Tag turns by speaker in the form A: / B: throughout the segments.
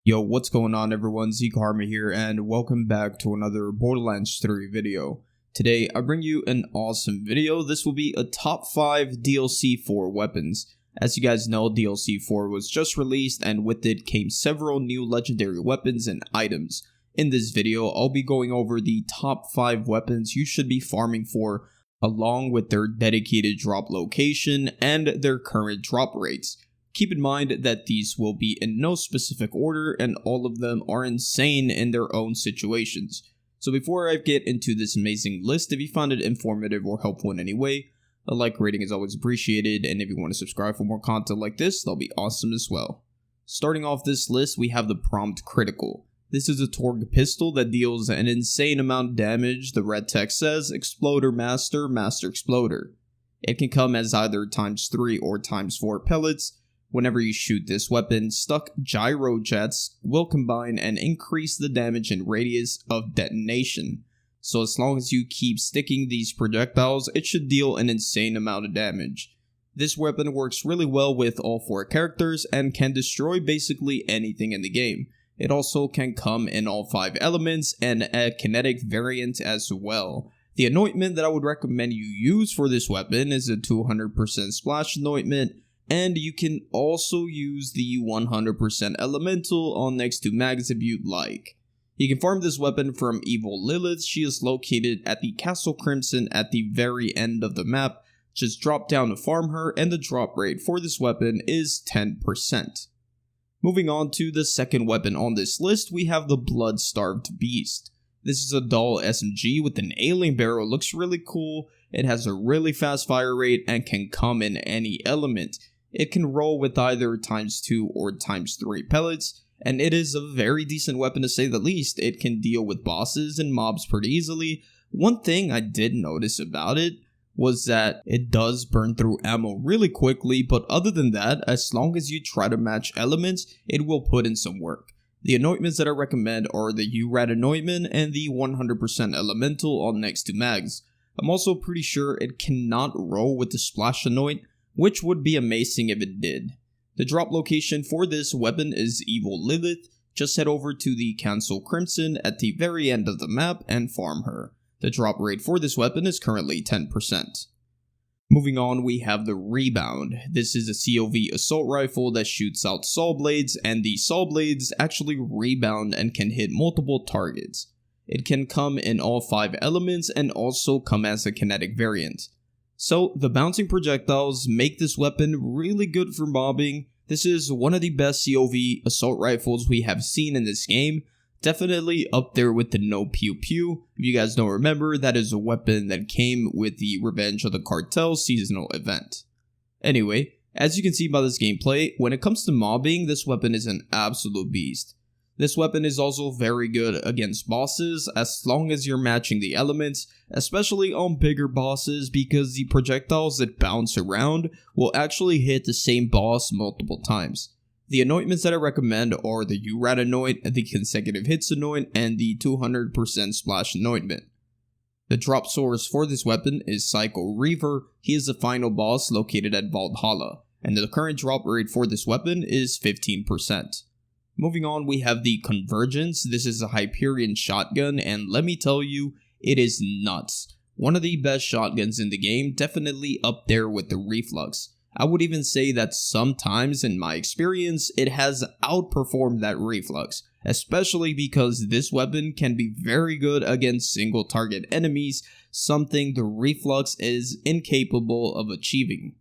A: Yo, what's going on everyone, Z-Karma here, and welcome back to another Borderlands 3 video. Today, I bring you an awesome video. This will be a top 5 DLC for weapons. As you guys know, DLC 4 was just released, and with it came several new legendary weapons and items. In this video, I'll be going over the top 5 weapons you should be farming for, along with their dedicated drop location and their current drop rates. Keep in mind that these will be in no specific order and all of them are insane in their own situations. So before I get into this amazing list, if you found it informative or helpful in any way, a like rating is always appreciated, and if you want to subscribe for more content like this, that'll be awesome as well. Starting off this list, we have the Prompt Critical. This is a Torgue pistol that deals an insane amount of damage. The red text says Exploder Master, Master Exploder. It can come as either ×3 or ×4 pellets. Whenever you shoot this weapon, stuck gyro jets will combine and increase the damage and radius of detonation. So as long as you keep sticking these projectiles, it should deal an insane amount of damage. This weapon works really well with all 4 characters and can destroy basically anything in the game. It also can come in all 5 elements and a kinetic variant as well. The anointment that I would recommend you use for this weapon is a 200% splash anointment. And you can also use the 100% elemental on next to mags if you'd like. You can farm this weapon from Evil Lilith. She is located at the Castle Crimson at the very end of the map. Just drop down to farm her, and the drop rate for this weapon is 10%. Moving on to the second weapon on this list, we have the Blood-Starved Beast. This is a dull SMG with an alien barrel. Looks really cool. It has a really fast fire rate and can come in any element. It can roll with either ×2 or ×3 pellets, and it is a very decent weapon to say the least. It can deal with bosses and mobs pretty easily. One thing I did notice about it was that it does burn through ammo really quickly, but other than that, as long as you try to match elements, it will put in some work. The anointments that I recommend are the URAD anointment and the 100% elemental on next to mags. I'm also pretty sure it cannot roll with the splash anoint, which would be amazing if it did. The drop location for this weapon is Evil Lilith. Just head over to the Castle Crimson at the very end of the map and farm her. The drop rate for this weapon is currently 10%. Moving on, we have the Rebound. This is a COV assault rifle that shoots out saw blades, and the saw blades actually rebound and can hit multiple targets. It can come in all 5 elements and also come as a kinetic variant. So, the bouncing projectiles make this weapon really good for mobbing. This is one of the best COV assault rifles we have seen in this game. Definitely up there with the No Pew Pew. If you guys don't remember, that is a weapon that came with the Revenge of the Cartel seasonal event. Anyway, as you can see by this gameplay, when it comes to mobbing, this weapon is an absolute beast. This weapon is also very good against bosses as long as you're matching the elements, especially on bigger bosses, because the projectiles that bounce around will actually hit the same boss multiple times. The anointments that I recommend are the URAD anoint, the consecutive hits anoint, and the 200% splash anointment. The drop source for this weapon is Psycho Reaver. He is the final boss located at Valhalla, and the current drop rate for this weapon is 15%. Moving on, we have the Convergence. This is a Hyperion shotgun, and let me tell you, it is nuts. One of the best shotguns in the game, definitely up there with the Reflux. I would even say that sometimes, in my experience, it has outperformed that Reflux, especially because this weapon can be very good against single target enemies, something the Reflux is incapable of achieving.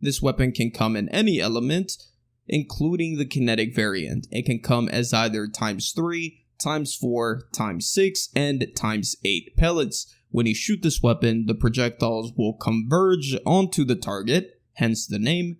A: This weapon can come in any element, including the kinetic variant. It can come as either ×3, ×4, ×6, and ×8 pellets. When you shoot this weapon, the projectiles will converge onto the target, hence the name.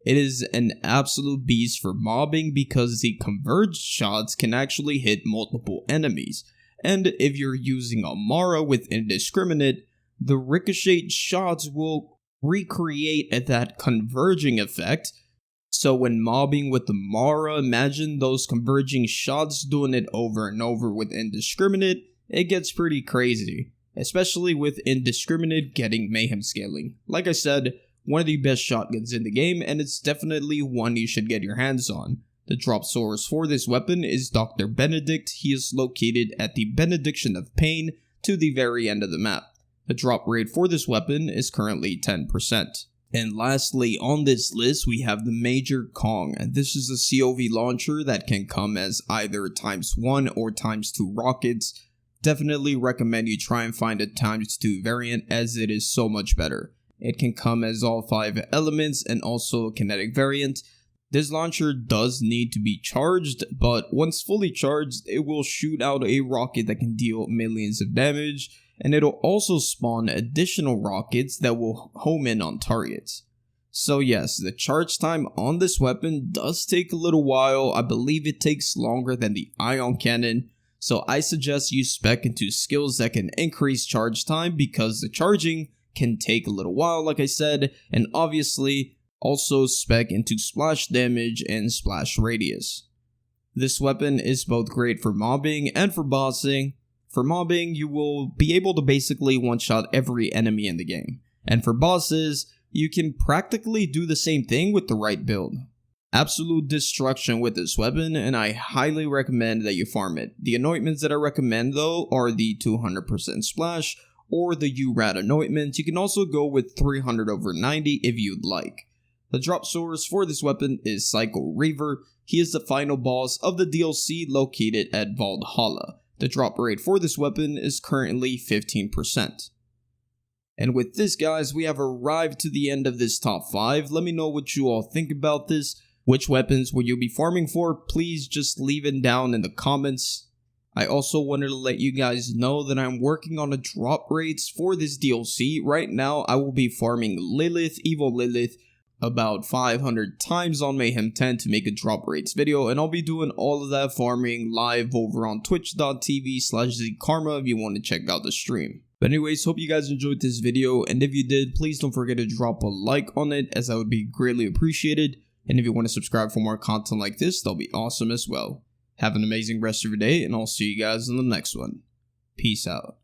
A: It is an absolute beast for mobbing because the converged shots can actually hit multiple enemies. And if you're using a Mara with indiscriminate, the ricochet shots will recreate that converging effect. So when mobbing with the Mara, imagine those converging shots doing it over and over with indiscriminate. It gets pretty crazy, especially with indiscriminate getting Mayhem scaling. Like I said, one of the best shotguns in the game, and it's definitely one you should get your hands on. The drop source for this weapon is Dr. Benedict. He is located at the Benediction of Pain to the very end of the map. The drop rate for this weapon is currently 10%. And lastly, on this list, we have the Major Kong, and this is a COV launcher that can come as either ×1 or ×2 rockets. Definitely recommend you try and find a ×2 variant, as it is so much better. It can come as all 5 elements and also a kinetic variant. This launcher does need to be charged, but once fully charged, it will shoot out a rocket that can deal millions of damage, and it'll also spawn additional rockets that will home in on targets. So yes, the charge time on this weapon does take a little while. I believe it takes longer than the ion cannon, so I suggest you spec into skills that can increase charge time, because the charging can take a little while, like I said, and obviously also spec into splash damage and splash radius. This weapon is both great for mobbing and for bossing. For mobbing, you will be able to basically one-shot every enemy in the game. And for bosses, you can practically do the same thing with the right build. Absolute destruction with this weapon, and I highly recommend that you farm it. The anointments that I recommend though are the 200% splash or the URAT anointment. You can also go with 300 over 90 if you'd like. The drop source for this weapon is Psycho Reaver. He is the final boss of the DLC located at Valhalla. The drop rate for this weapon is currently 15%. And with this, guys, we have arrived to the end of this top 5. Let me know what you all think about this. Which weapons will you be farming for? Please just leave it down in the comments. I also wanted to let you guys know that I'm working on a drop rates for this DLC. Right now, I will be farming Lilith, Evil Lilith, about 500 times on Mayhem 10 to make a drop rates video, and I'll be doing all of that farming live over on twitch.tv/zkarma if you want to check out the stream. But anyways, hope you guys enjoyed this video, and if you did, please don't forget to drop a like on it, as that would be greatly appreciated. And if you want to subscribe for more content like this, that'll be awesome as well. Have an amazing rest of your day, and I'll see you guys in the next one. Peace out.